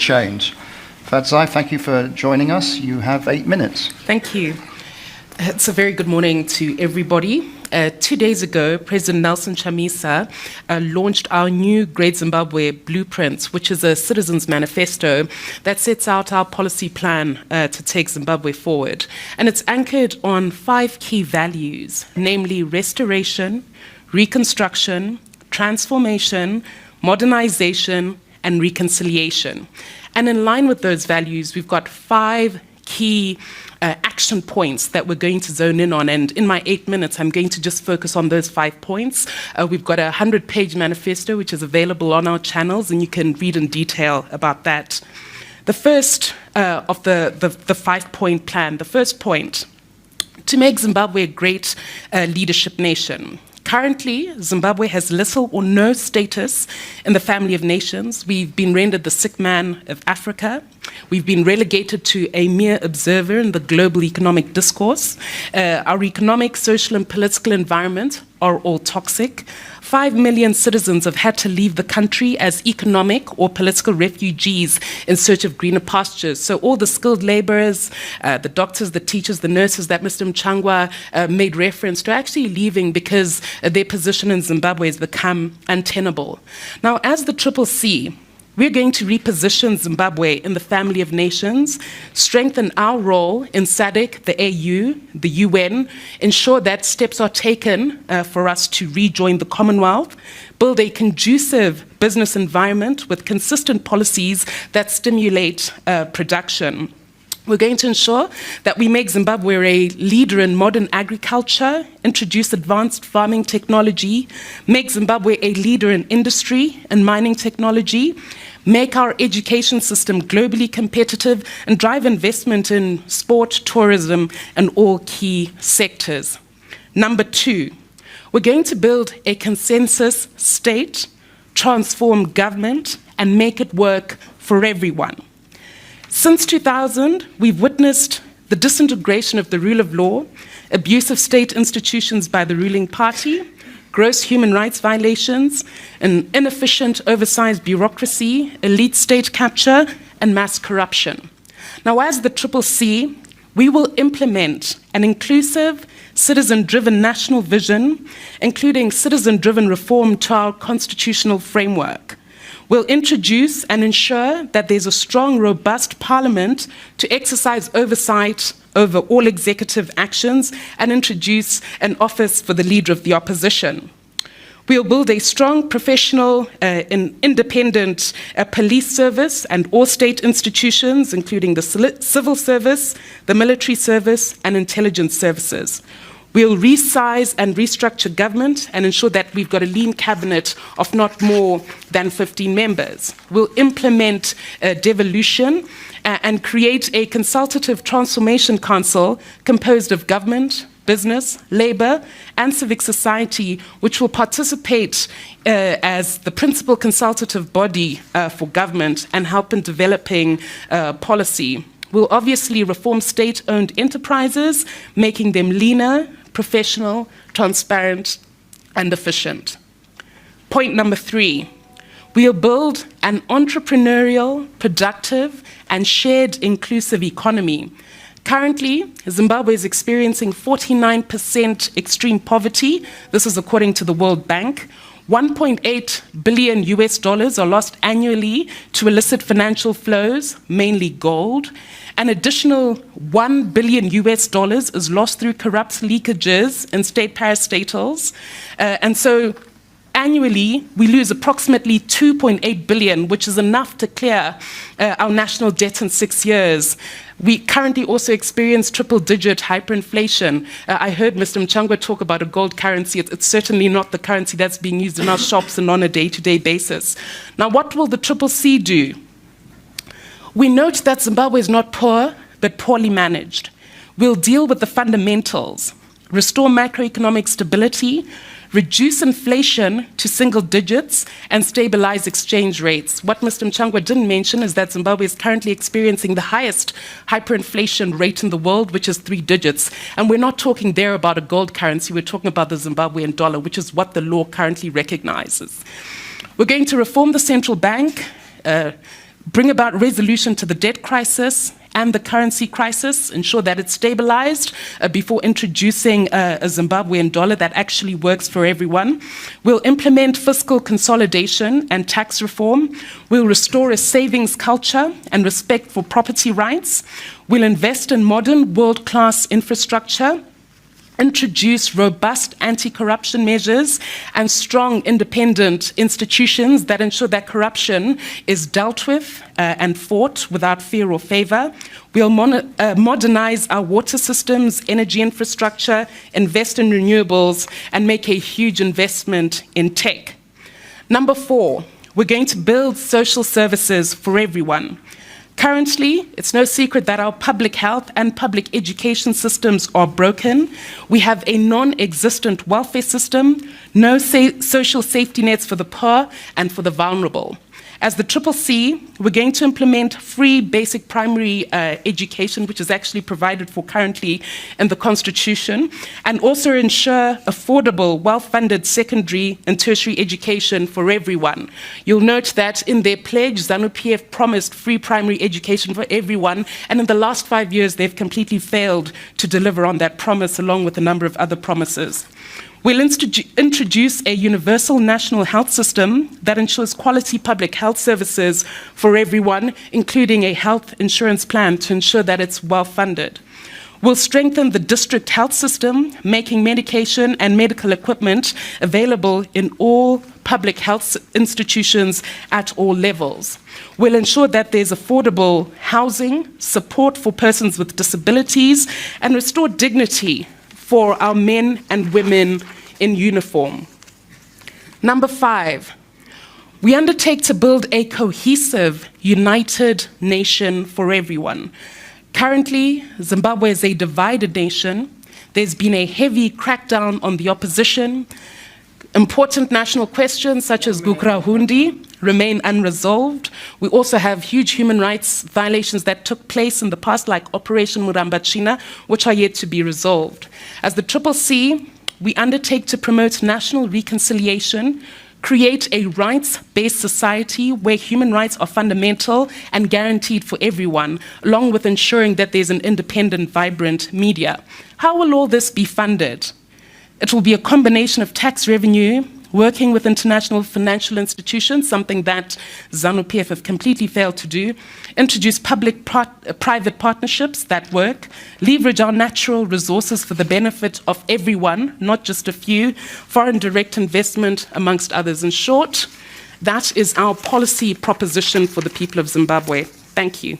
change. Fadzai, thank you for joining us. You have 8 minutes. Thank you. It's a very good morning to everybody. 2 days ago, President Nelson Chamisa launched our new Great Zimbabwe Blueprint, which is a citizens' manifesto that sets out our policy plan to take Zimbabwe forward. And it's anchored on 5 key values, namely restoration, reconstruction, transformation, modernization, and reconciliation. And in line with those values, we've got 5 key action points that we're going to zone in on. And in my 8 minutes, I'm going to just focus on those 5 points. We've got a 100-page manifesto, which is available on our channels, and you can read in detail about that. The first of the 5-point plan, the first point, to make Zimbabwe a great leadership nation. Currently, Zimbabwe has little or no status in the family of nations. We've been rendered the sick man of Africa. We've been relegated to a mere observer in the global economic discourse. Our economic, social, and political environment are all toxic. 5 million citizens have had to leave the country as economic or political refugees in search of greener pastures. So all the skilled laborers, the doctors, the teachers, the nurses that Mr. Mutsvangwa made reference to, are actually leaving because their position in Zimbabwe has become untenable. Now, as the CCC, we're going to reposition Zimbabwe in the family of nations, strengthen our role in SADC, the AU, the UN, ensure that steps are taken for us to rejoin the Commonwealth, build a conducive business environment with consistent policies that stimulate production. We're going to ensure that we make Zimbabwe a leader in modern agriculture, introduce advanced farming technology, make Zimbabwe a leader in industry and mining technology, make our education system globally competitive, and drive investment in sport, tourism, and all key sectors. Number 2, we're going to build a consensus state, transform government, and make it work for everyone. Since 2000, we've witnessed the disintegration of the rule of law, abuse of state institutions by the ruling party, gross human rights violations, an inefficient, oversized bureaucracy, elite state capture, and mass corruption. Now, as the CCC, we will implement an inclusive, citizen-driven national vision, including citizen-driven reform to our constitutional framework. We'll introduce and ensure that there's a strong, robust parliament to exercise oversight over all executive actions and introduce an office for the leader of the opposition. We'll build a strong, professional, and independent police service and all state institutions, including the civil service, the military service, and intelligence services. We'll resize and restructure government and ensure that we've got a lean cabinet of not more than 15 members. We'll implement devolution and create a consultative transformation council composed of government, business, labor, and civic society, which will participate as the principal consultative body for government and help in developing policy. We'll obviously reform state-owned enterprises, making them leaner, professional, transparent, and efficient. Point number 3, we'll build an entrepreneurial, productive, and shared inclusive economy. Currently, Zimbabwe is experiencing 49% extreme poverty. This is according to the World Bank. $1.8 billion are lost annually to illicit financial flows, mainly gold. An additional $1 billion is lost through corrupt leakages in state parastatals. And so annually, we lose approximately $2.8 billion, which is enough to clear our national debt in 6 years. We currently also experience triple-digit hyperinflation. I heard Mr. Mutsvangwa talk about a gold currency. It's certainly not the currency that's being used in our shops and on a day-to-day basis. Now, what will the CCC do? We note that Zimbabwe is not poor, but poorly managed. We'll deal with the fundamentals, restore macroeconomic stability, reduce inflation to single digits, and stabilize exchange rates. What Mr. Mutsvangwa didn't mention is that Zimbabwe is currently experiencing the highest hyperinflation rate in the world, which is 3 digits. And we're not talking there about a gold currency, we're talking about the Zimbabwean dollar, which is what the law currently recognizes. We're going to reform the central bank, bring about resolution to the debt crisis and the currency crisis, ensure that it's stabilized before introducing a Zimbabwean dollar that actually works for everyone. We'll implement fiscal consolidation and tax reform. We'll restore a savings culture and respect for property rights. We'll invest in modern world-class infrastructure, introduce robust anti-corruption measures and strong independent institutions that ensure that corruption is dealt with and fought without fear or favor. We'll modernize our water systems, energy infrastructure, invest in renewables, and make a huge investment in tech. Number 4, we're going to build social services for everyone. Currently, it's no secret that our public health and public education systems are broken. We have a non-existent welfare system, no social safety nets for the poor and for the vulnerable. As the CCC, we're going to implement free basic primary education, which is actually provided for currently in the Constitution, and also ensure affordable, well-funded secondary and tertiary education for everyone. You'll note that in their pledge, ZANU-PF promised free primary education for everyone, and in the last 5 years, they've completely failed to deliver on that promise, along with a number of other promises. We'll introduce a universal national health system that ensures quality public health services for everyone, including a health insurance plan to ensure that it's well funded. We'll strengthen the district health system, making medication and medical equipment available in all public health institutions at all levels. We'll ensure that there's affordable housing, support for persons with disabilities, and restore dignity for our men and women in uniform. Number 5, we undertake to build a cohesive, united nation for everyone. Currently, Zimbabwe is a divided nation. There's been a heavy crackdown on the opposition. Important national questions such as Gukrahundi remain unresolved. We also have huge human rights violations that took place in the past, like Operation Murambachina, which are yet to be resolved. As the CCC, we undertake to promote national reconciliation, create a rights-based society where human rights are fundamental and guaranteed for everyone, along with ensuring that there's an independent, vibrant media. How will all this be funded? It will be a combination of tax revenue, working with international financial institutions, something that ZANU-PF have completely failed to do, introduce public-private partnerships that work, leverage our natural resources for the benefit of everyone, not just a few, foreign direct investment, amongst others. In short, that is our policy proposition for the people of Zimbabwe. Thank you.